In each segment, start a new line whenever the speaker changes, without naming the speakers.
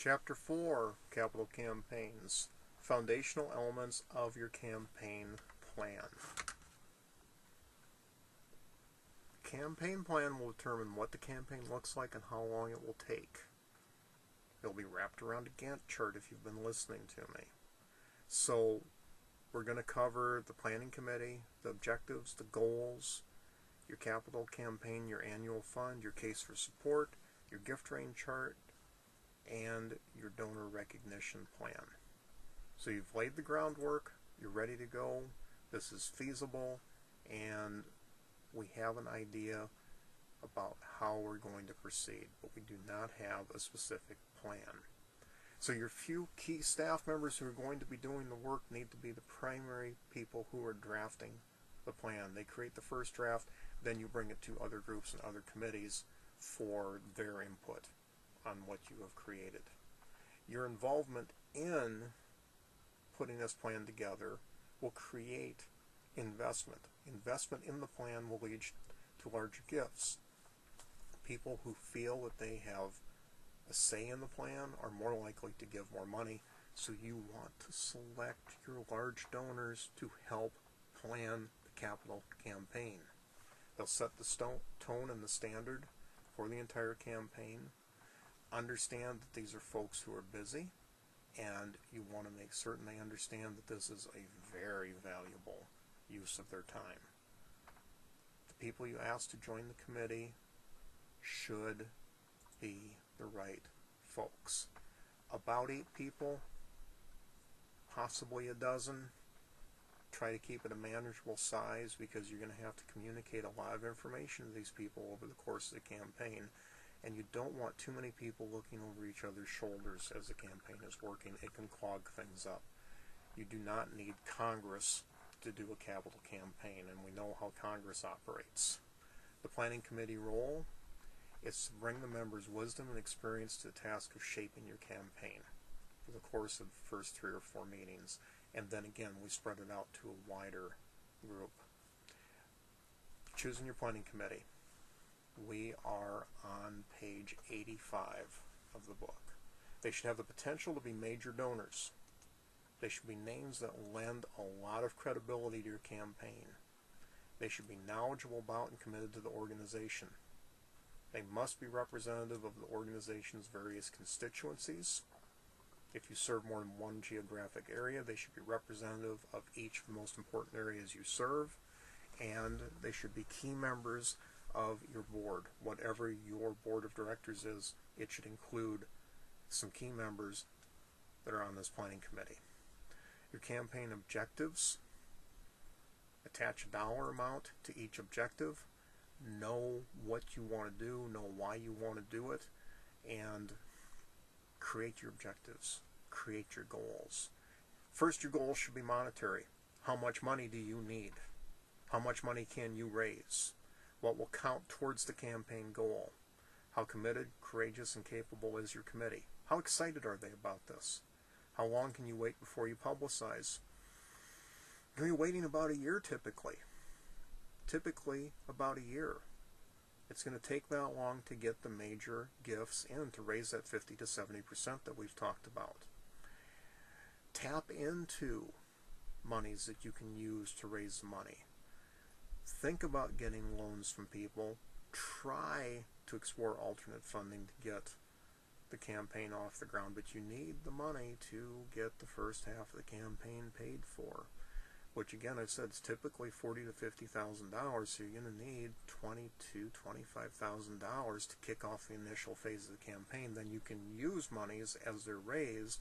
Chapter 4, Capital Campaigns, Foundational Elements of Your Campaign Plan. The campaign plan will determine what the campaign looks like and how long it will take. It'll be wrapped around a Gantt chart if you've been listening to me. So we're going to cover the planning committee, the objectives, the goals, your capital campaign, your annual fund, your case for support, your gift range chart, and your donor recognition plan. So you've laid the groundwork, you're ready to go, this is feasible, and we have an idea about how we're going to proceed, but we do not have a specific plan. So your few key staff members who are going to be doing the work need to be the primary people who are drafting the plan. They create the first draft, then you bring it to other groups and other committees for their input on what you have created. Your involvement in putting this plan together will create investment. Investment in the plan will lead to larger gifts. People who feel that they have a say in the plan are more likely to give more money, so you want to select your large donors to help plan the capital campaign. They'll set the tone and the standard for the entire campaign. Understand that these are folks who are busy, and you want to make certain they understand that this is a very valuable use of their time. The people you ask to join the committee should be the right folks. About 8 people, possibly a dozen. Try to keep it a manageable size because you're going to have to communicate a lot of information to these people over the course of the campaign. And you don't want too many people looking over each other's shoulders as the campaign is working. It can clog things up. You do not need Congress to do a capital campaign, and we know how Congress operates. The planning committee role is to bring the members' wisdom and experience to the task of shaping your campaign for the course of the first 3 or 4 meetings. And then again, we spread it out to a wider group. Choosing your planning committee. We are on page 85 of the book. They should have the potential to be major donors. They should be names that lend a lot of credibility to your campaign. They should be knowledgeable about and committed to the organization. They must be representative of the organization's various constituencies. If you serve more than one geographic area, they should be representative of each of the most important areas you serve, and they should be key members of your board. Whatever your board of directors is, it should include some key members that are on this planning committee. Your campaign objectives. Attach a dollar amount to each objective. Know what you want to do, know why you want to do it, and create your objectives. Create your goals. First, your goals should be monetary. How much money do you need? How much money can you raise? What will count towards the campaign goal? How committed, courageous, and capable is your committee? How excited are they about this? How long can you wait before you publicize? You're waiting about a year typically. Typically about a year. It's going to take that long to get the major gifts in to raise that 50 to 70% that we've talked about. Tap into monies that you can use to raise the money. Think about getting loans from people. Try to explore alternate funding to get the campaign off the ground, but you need the money to get the first half of the campaign paid for, which again I've said is typically $40,000 to $50,000, so you're going to need $20,000 to $25,000 to kick off the initial phase of the campaign. Then you can use monies as they're raised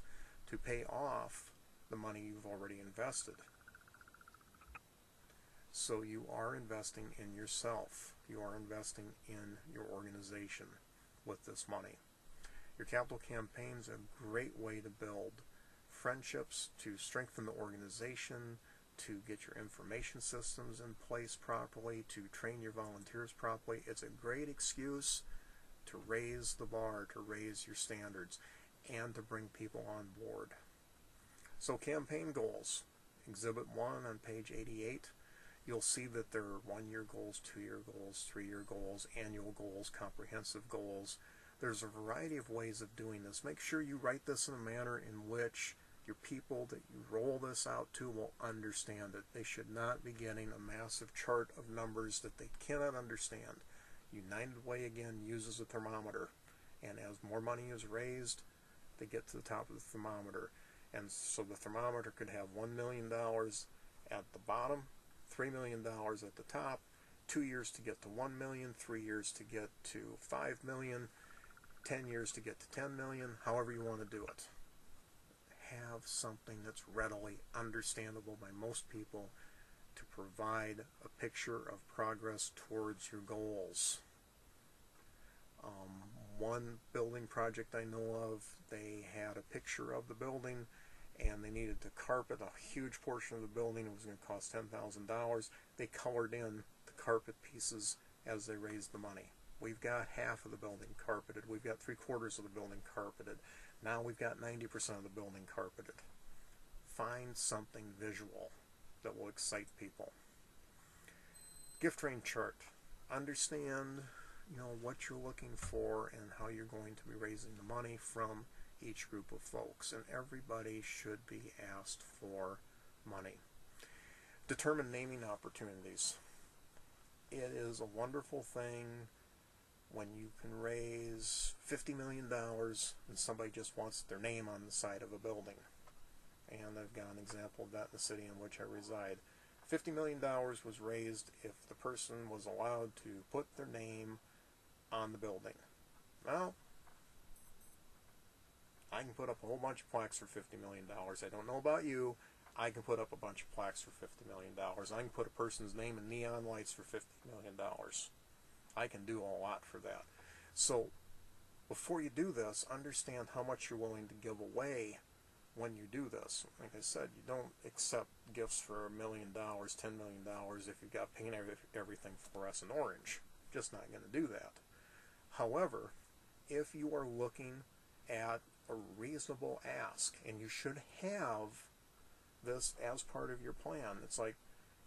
to pay off the money you've already invested. So you are investing in yourself. You are investing in your organization with this money. Your capital campaign is a great way to build friendships, to strengthen the organization, to get your information systems in place properly, to train your volunteers properly. It's a great excuse to raise the bar, to raise your standards, and to bring people on board. So campaign goals. Exhibit 1 on page 88. You'll see that there are 1-year goals, 2-year goals, 3-year goals, annual goals, comprehensive goals. There's a variety of ways of doing this. Make sure you write this in a manner in which your people that you roll this out to will understand it. They should not be getting a massive chart of numbers that they cannot understand. United Way, again, uses a thermometer, and as more money is raised, they get to the top of the thermometer. And so the thermometer could have $1 million at the bottom, $3 million at the top, 2 years to get to 1 million, 3 years to get to 5 million, 10 years to get to 10 million, however you want to do it. Have something that's readily understandable by most people to provide a picture of progress towards your goals. One building project I know of, they had a picture of the building and they needed to carpet a huge portion of the building. It was going to cost $10,000. They colored in the carpet pieces as they raised the money. We've got half of the building carpeted. We've got 3/4 of the building carpeted. Now we've got 90% of the building carpeted. Find something visual that will excite people. Gift range chart. Understand, what you're looking for and how you're going to be raising the money from each group of folks. And everybody should be asked for money. Determine naming opportunities. It is a wonderful thing when you can raise $50 million and somebody just wants their name on the side of a building. And I've got an example of that in the city in which I reside. $50 million was raised if the person was allowed to put their name on the building. Well, I can put up a whole bunch of plaques for $50 million. I don't know about you. I can put up a bunch of plaques for $50 million. I can put a person's name in neon lights for $50 million. I can do a lot for that. So before you do this, understand how much you're willing to give away when you do this. Like I said, you don't accept gifts for $1 million, $10 million if you've got paint everything fluorescent orange. Just not going to do that. However, if you are looking at a reasonable ask, and you should have this as part of your plan, it's like,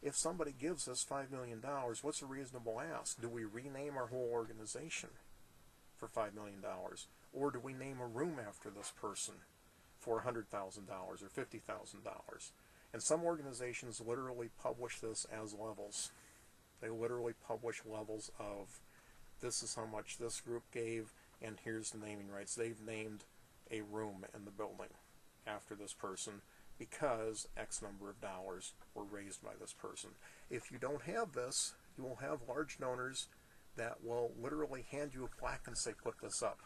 if somebody gives us $5 million, what's a reasonable ask? Do we rename our whole organization for $5 million? Or do we name a room after this person for $100,000 or $50,000? And some organizations literally publish this as levels. They literally publish levels of, this is how much this group gave, and here's the naming rights. They've named a room in the building after this person, because X number of dollars were raised by this person. If you don't have this, you will have large donors that will literally hand you a plaque and say, put this up.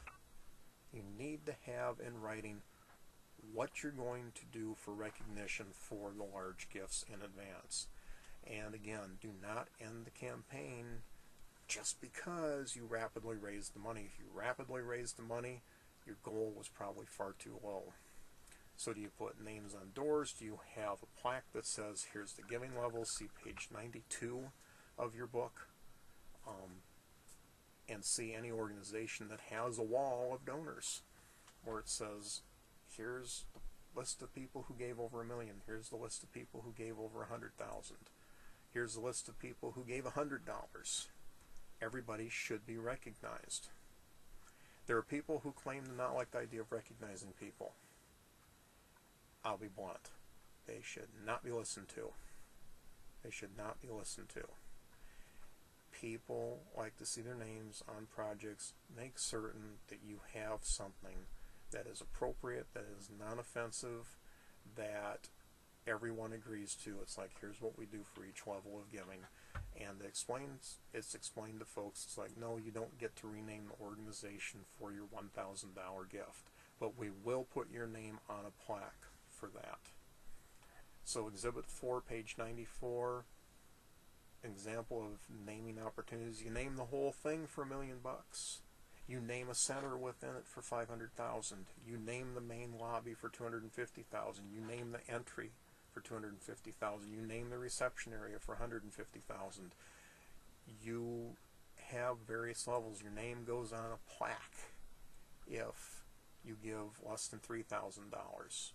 You need to have in writing what you're going to do for recognition for the large gifts in advance. And again, do not end the campaign just because you rapidly raised the money. If you rapidly raised the money, your goal was probably far too low. So do you put names on doors? Do you have a plaque that says, here's the giving level, see page 92 of your book, and see any organization that has a wall of donors where it says, here's the list of people who gave over $1 million, here's the list of people who gave over $100,000, here's the list of people who gave $100. Everybody should be recognized. There are people who claim to not like the idea of recognizing people. I'll be blunt. They should not be listened to. They should not be listened to. People like to see their names on projects. Make certain that you have something that is appropriate, that is non-offensive, that everyone agrees to. It's like, here's what we do for each level of giving. And it's explained to folks. It's like, no, you don't get to rename the organization for your $1,000 gift, but we will put your name on a plaque for that. So Exhibit 4, page 94, example of naming opportunities. You name the whole thing for $1 million. You name a center within it for $500,000. You name the main lobby for $250,000. You name the entry for $250,000. You name the reception area for $150,000. You have various levels. Your name goes on a plaque if you give less than $3,000.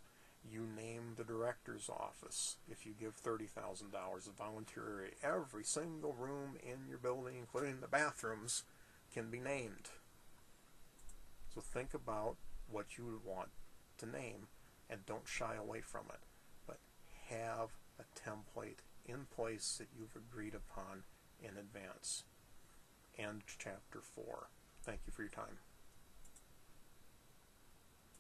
You name the director's office if you give $30,000, a volunteer area. Every single room in your building, including the bathrooms, can be named. So think about what you would want to name and don't shy away from it, but have a template in place that you've agreed upon in advance. End chapter 4. Thank you for your time.